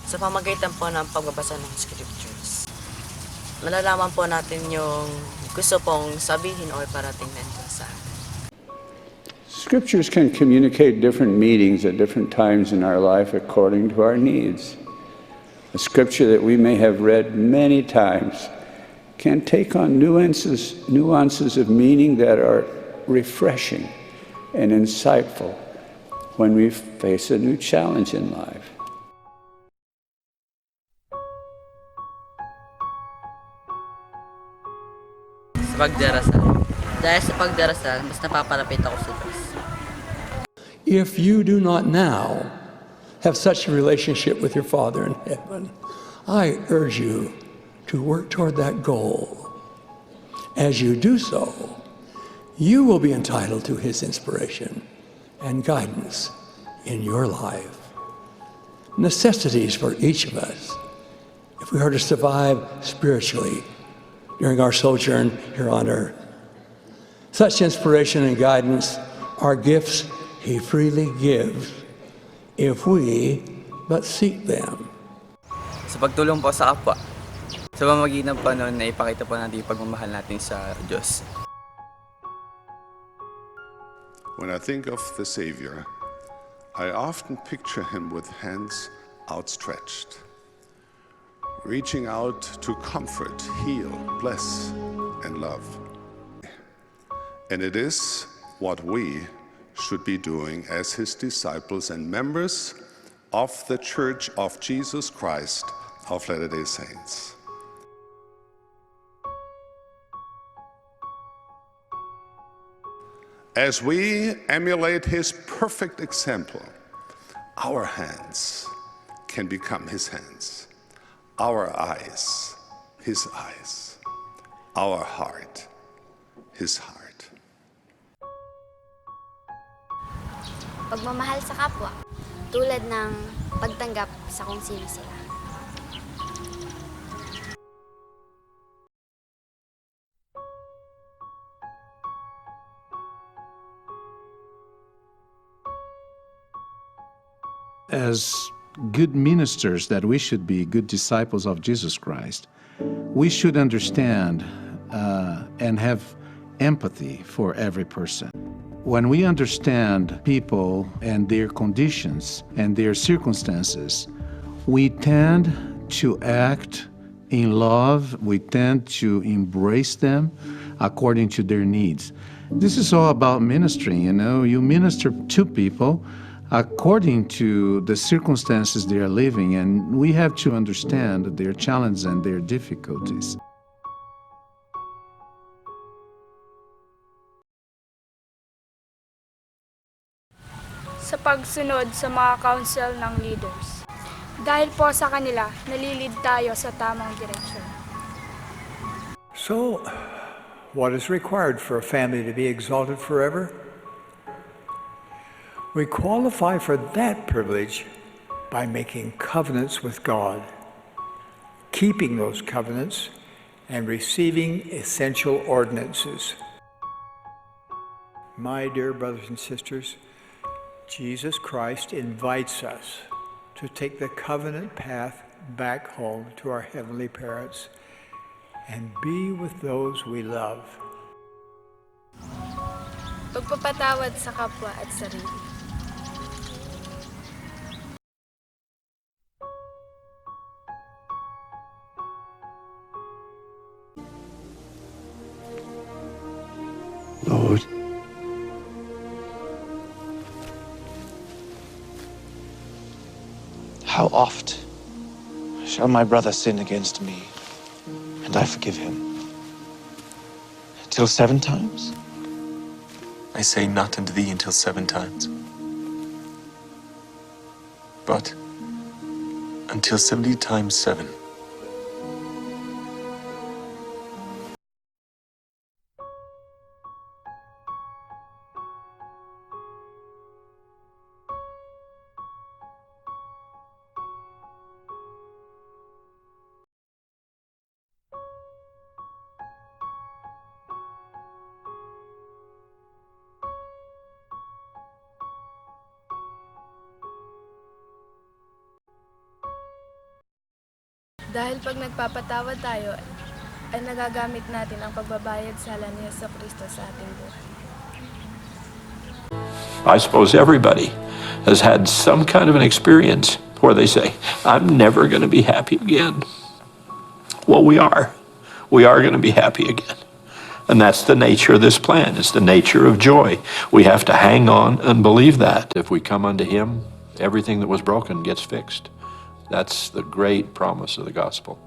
Sa pamamagitan po ng pagbabasa ng scriptures, malalaman po natin yung gusto pong sabihin o iparating ng Diyos sa atin. Scriptures can communicate different meanings at different times in our life according to our needs. A scripture that we may have read many times can take on nuances of meaning that are refreshing and insightful when we face a new challenge in life. Sa pagdarasal. Dahil sa pagdarasal, mas napapalapit ako sa Diyos. If you do not now have such a relationship with your Father in heaven, I urge you to work toward that goal. As you do so, you will be entitled to His inspiration and guidance in your life. Necessities for each of us, if we are to survive spiritually during our sojourn here on earth. Such inspiration and guidance are gifts He freely gives if we but seek them. Sa pagtulong po sa kapwa, sa pamamagitan po noon na ipakita po natin yung pagmamahal natin sa Diyos. When I think of the Savior, I often picture Him with hands outstretched, reaching out to comfort, heal, bless, and love. And it is what we should be doing as His disciples and members of the Church of Jesus Christ of Latter-day Saints. As we emulate His perfect example, our hands can become His hands, our eyes, His eyes, our heart, His heart. Pagmamahal sa kapwa, tulad ng pagtanggap sa kung sino sila. As good ministers that we should be, good disciples of Jesus Christ, we should understand and have empathy for every person. When we understand people and their conditions and their circumstances, we tend to act in love, we tend to embrace them according to their needs. This is all about ministering, you minister to people according to the circumstances they are living, and we have to understand their challenges and their difficulties. Sa pagsunod sa mga council ng leaders. Dahil po sa kanila, nalilid tayo sa tamang direksyon. So, what is required for a family to be exalted forever? We qualify for that privilege by making covenants with God, keeping those covenants, and receiving essential ordinances. My dear brothers and sisters, Jesus Christ invites us to take the covenant path back home to our heavenly parents and be with those we love. Pagpapatawad sa kapwa at sarili. Lord, how oft shall my brother sin against me, and I forgive him? Till 7 times? I say not unto thee until 7 times, but until 70 times 7. Dahil pag nagpapatawad tayo, ay nagagamit natin ang pagbabayad sala ni Jesucristo sa ating buhay. I suppose everybody has had some kind of an experience where they say, I'm never going to be happy again. Well, we are. We are going to be happy again. And that's the nature of this plan. It's the nature of joy. We have to hang on and believe that. If we come unto him, everything that was broken gets fixed. That's the great promise of the gospel.